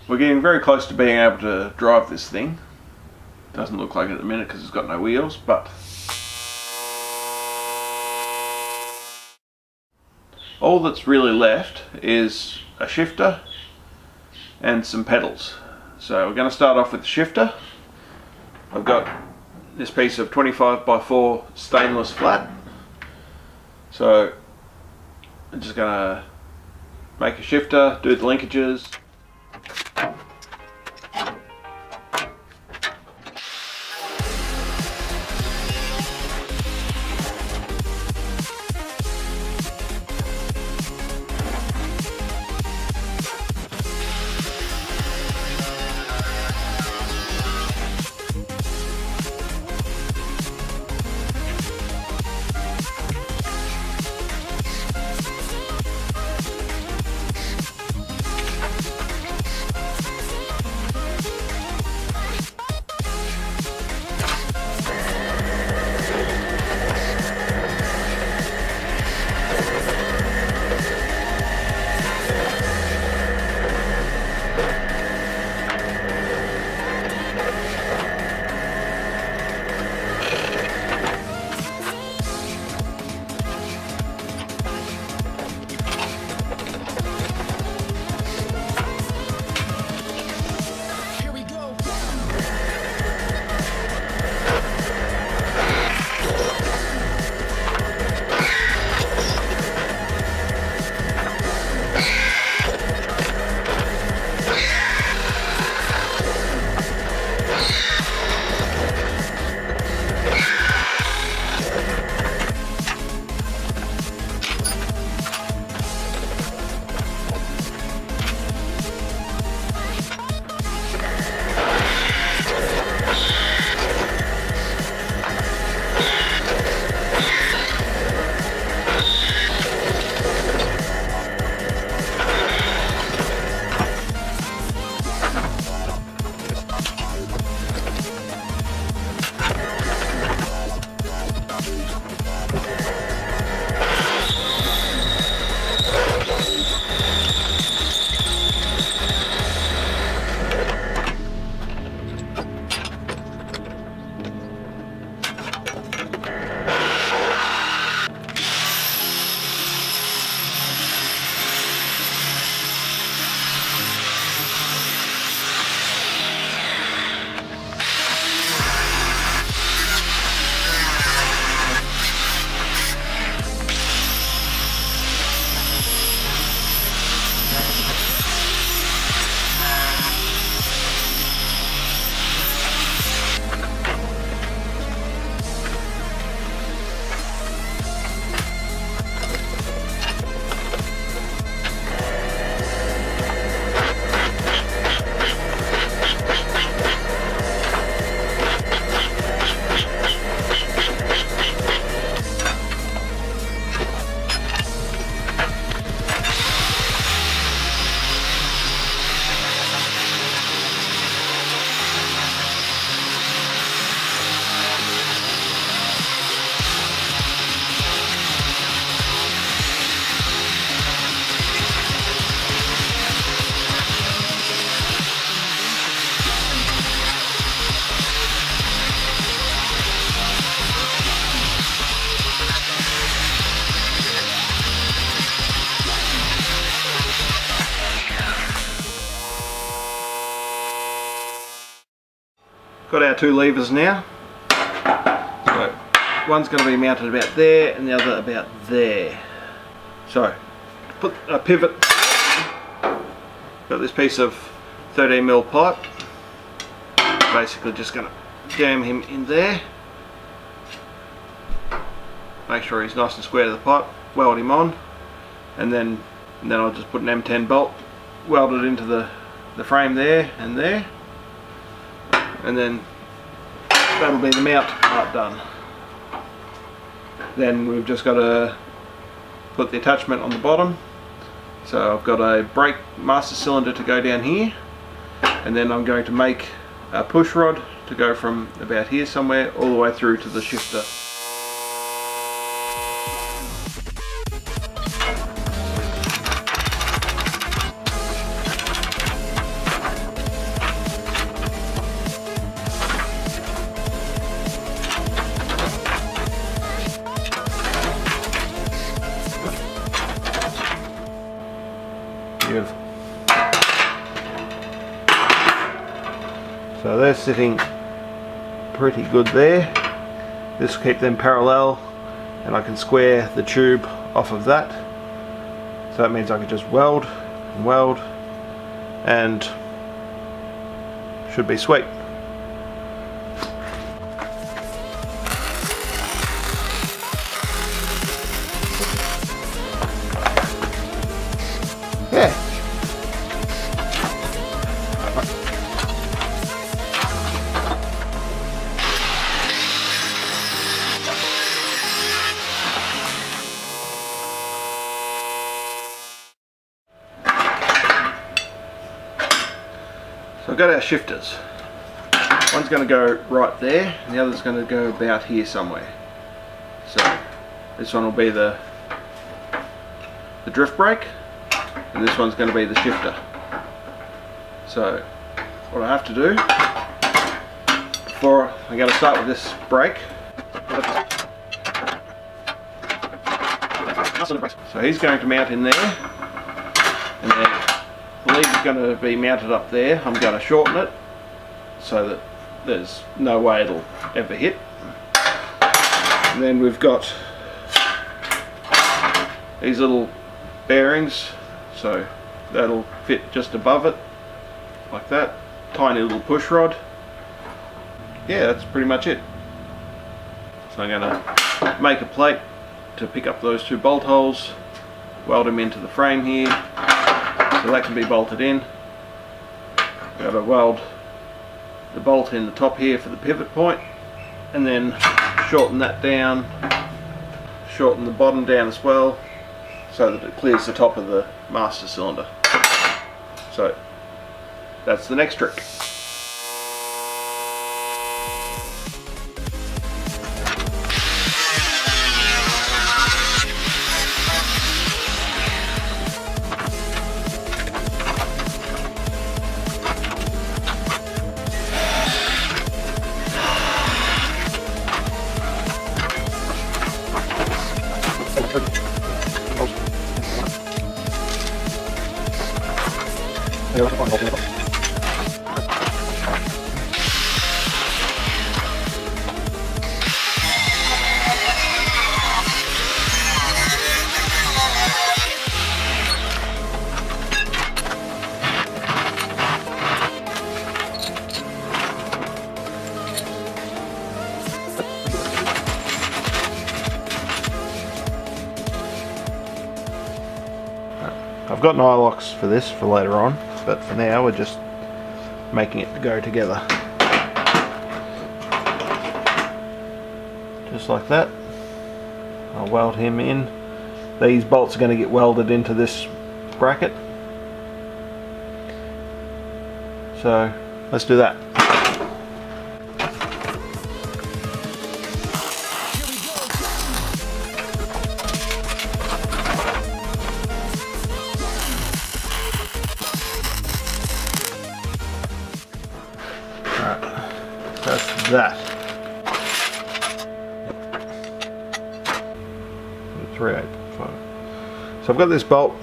we're getting very close to being able to drive this thing. Doesn't look like it at the minute because it's got no wheels, but all that's really left is a shifter and some pedals. So we're going to start off with the shifter. I've got this piece of 25x4 stainless flat. So I'm just going to make a shifter, do the linkages. Got our two levers now. So one's going to be mounted about there and the other about there. So put a pivot, got this piece of 13mm pipe, basically just going to jam him in there, make sure he's nice and square to the pipe, weld him on, and then I'll just put an M10 bolt, weld it into the frame there, and then that'll be the mount part done. Then we've just got to put the attachment on the bottom. So I've got a brake master cylinder to go down here, and then I'm going to make a push rod to go from about here somewhere all the way through to the shifter. Beautiful. So they're sitting pretty good there. This will keep them parallel, and I can square the tube off of that. So that means I can just weld and weld, and should be sweet. Yeah. So I've got our shifters. One's going to go right there, and the other's going to go about here somewhere. So this one will be the drift brake, and this one's going to be the shifter. So what I have to do, before I'm going to start with this brake. So he's going to mount in there, and then the lead is going to be mounted up there. I'm going to shorten it so that there's no way it'll ever hit. And then we've got these little bearings, so that'll fit just above it, like that. Tiny little push rod. Yeah, that's pretty much it. So I'm going to make a plate to pick up those two bolt holes, weld them into the frame here, so that can be bolted in. Got to weld the bolt in the top here for the pivot point, and then shorten that down, shorten the bottom down as well, so that it clears the top of the master cylinder. So that's the next trick. I've got nylocks for this for later on, but for now we're just making it go together. Just like that. I'll weld him in. These bolts are going to get welded into this bracket. So let's do that. That's that. 3/8. So I've got this bolt.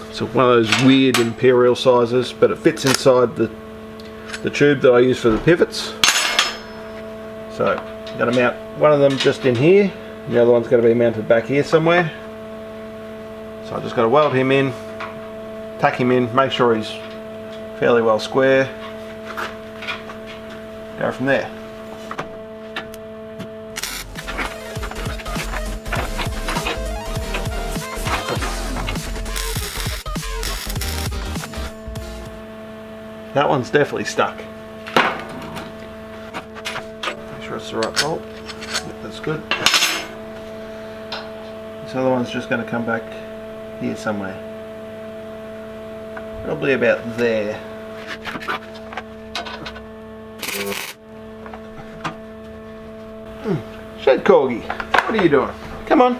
It's one of those weird imperial sizes, but it fits inside the tube that I use for the pivots. So I'm going to mount one of them just in here, and the other one's going to be mounted back here somewhere. So I just got to weld him in, tack him in, make sure he's fairly well square. Go from there. That one's definitely stuck. Make sure it's the right bolt. Yep, that's good. This other one's just going to come back here somewhere. Probably about there. Shed Corgi, what are you doing? Come on.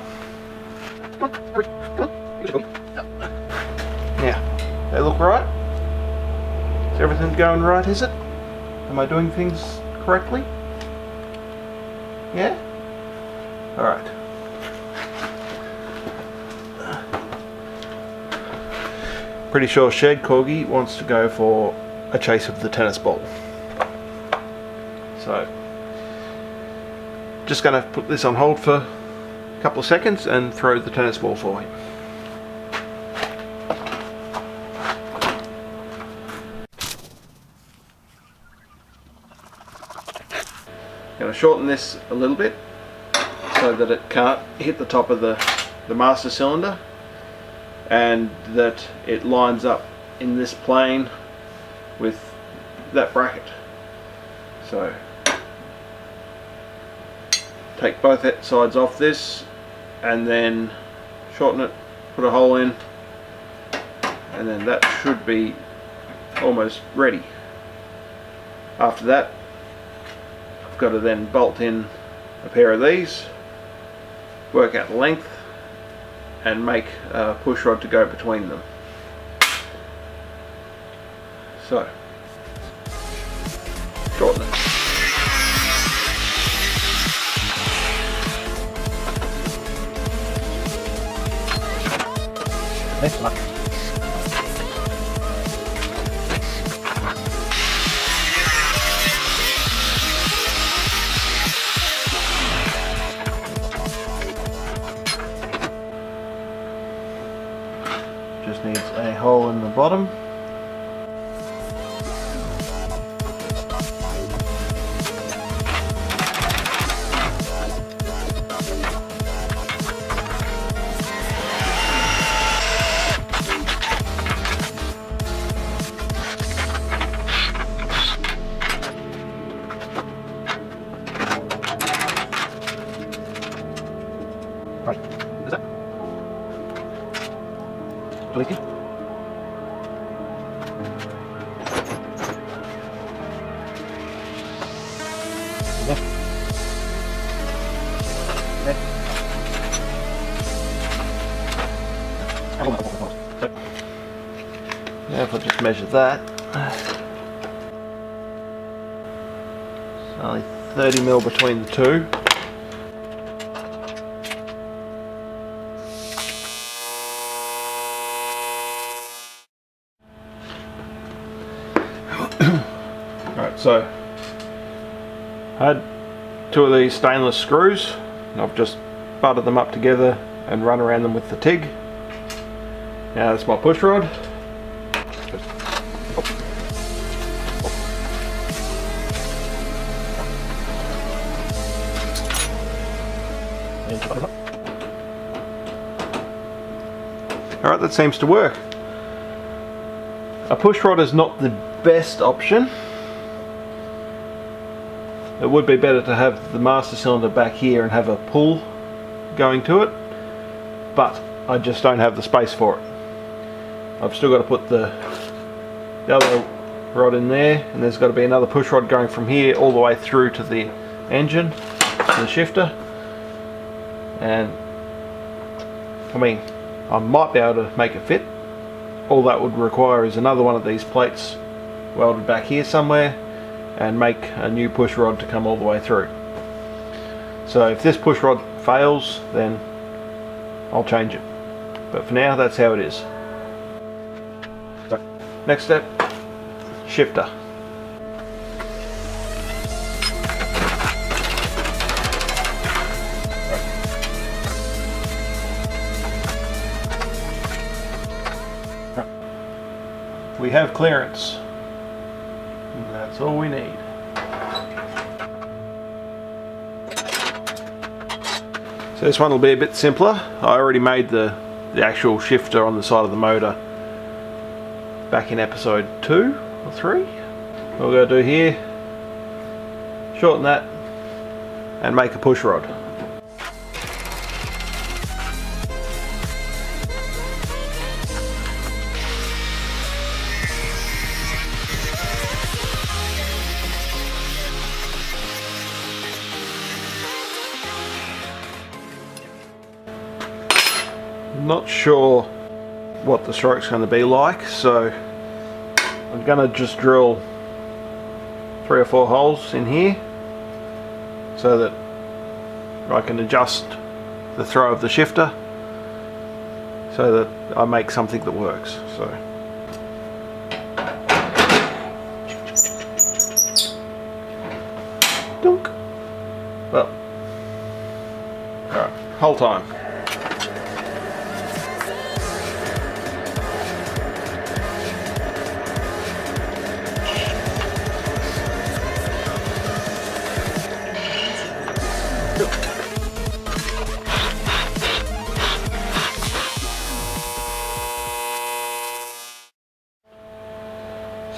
Now, they look right? Is everything going right, is it? Am I doing things correctly? Yeah? Alright. Pretty sure Shed Corgi wants to go for a chase of the tennis ball. So, just going to put this on hold for a couple of seconds and throw the tennis ball for him. Going to shorten this a little bit so that it can't hit the top of the master cylinder, and that it lines up in this plane with that bracket. So take both sides off this and then shorten it, put a hole in, and then that should be almost ready. After that, I've got to then bolt in a pair of these, work out the length, and make a push rod to go between them. So, shorten it. Next one. Just needs a hole in the bottom. Right, is that leaking? Now if I just measure that, it's only 30mm between the two. Alright, so I had two of these stainless screws, and I've just butted them up together and run around them with the TIG. Now that's my push rod. Alright, that seems to work. A push rod is not the best option. It would be better to have the master cylinder back here and have a pull going to it, but I just don't have the space for it. I've still got to put the other rod in there, and there's got to be another push rod going from here all the way through to the engine, to the shifter. And I mean, I might be able to make it fit. All that would require is another one of these plates welded back here somewhere, and make a new push rod to come all the way through. So if this push rod fails, then I'll change it. But for now, that's how it is. So, next step, shifter. We have clearance. And that's all we need. So this one will be a bit simpler. I already made the actual shifter on the side of the motor back in episode 2 or 3. What we're going to do here, shorten that and make a push rod. Not sure what the stroke's going to be like, so I'm going to just drill 3 or 4 holes in here so that I can adjust the throw of the shifter so that I make something that works. So Well, alright, whole time.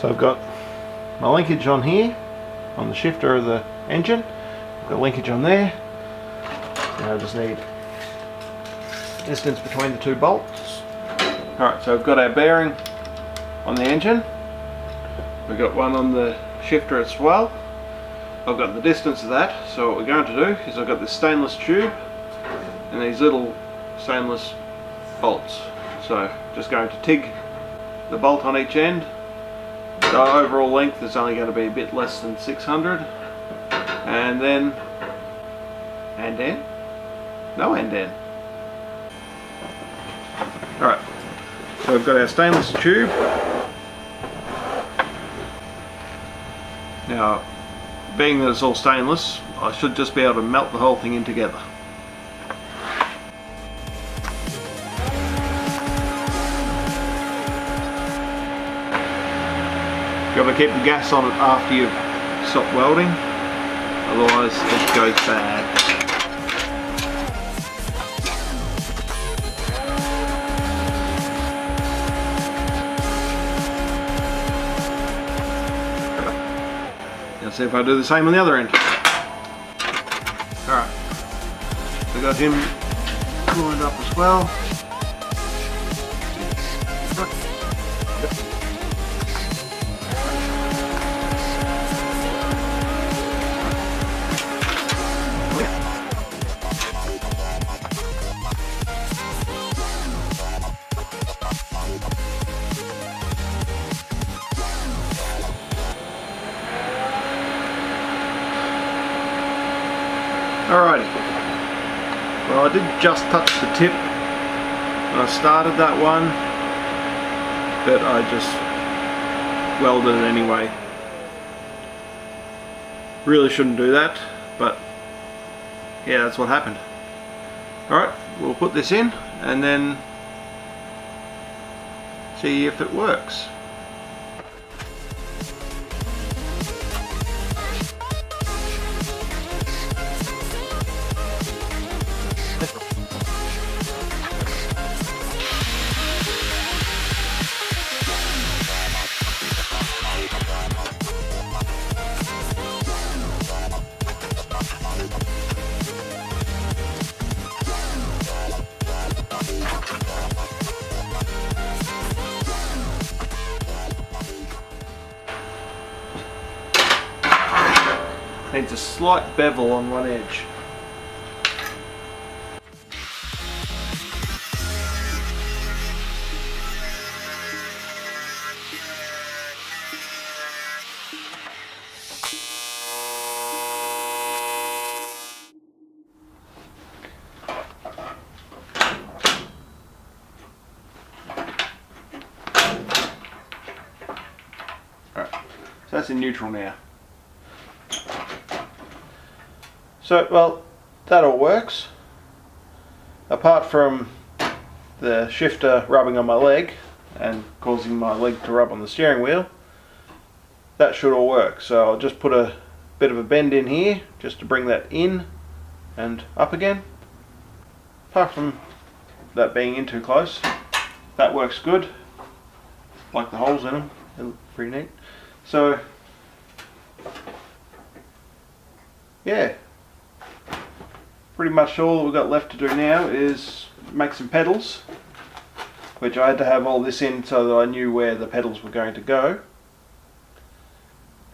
So I've got my linkage on here, on the shifter of the engine. I've got linkage on there. Now I just need distance between the two bolts. Alright, so I've got our bearing on the engine. We've got one on the shifter as well. I've got the distance of that, so what we're going to do is I've got this stainless tube and these little stainless bolts. So just going to TIG the bolt on each end. The overall length is only going to be a bit less than 600, and then no end. Alright, so we've got our stainless tube. Now, being that it's all stainless, I should just be able to melt the whole thing in together. You've got to keep the gas on it after you've stopped welding, otherwise it goes bad. Let's see if I do the same on the other end. Alright, so got him lined up as well. Alrighty, well I did just touch the tip when I started that one, but I just welded it anyway. Really shouldn't do that, but yeah, that's what happened. Alright, we'll put this in and then see if it works. Needs a slight bevel on one edge. Alright, so that's in neutral now. So, well, that all works. Apart from the shifter rubbing on my leg and causing my leg to rub on the steering wheel, that should all work. So I'll just put a bit of a bend in here just to bring that in and up again. Apart from that being in too close, that works good. Like the holes in them, they look pretty neat. So, yeah. Pretty much all we've got left to do now is make some pedals, which I had to have all this in so that I knew where the pedals were going to go.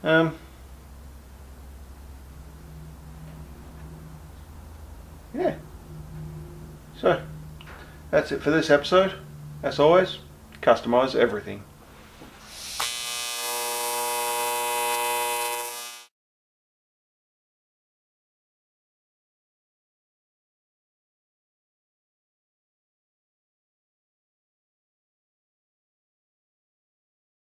Yeah. So, that's it for this episode. As always, customize everything.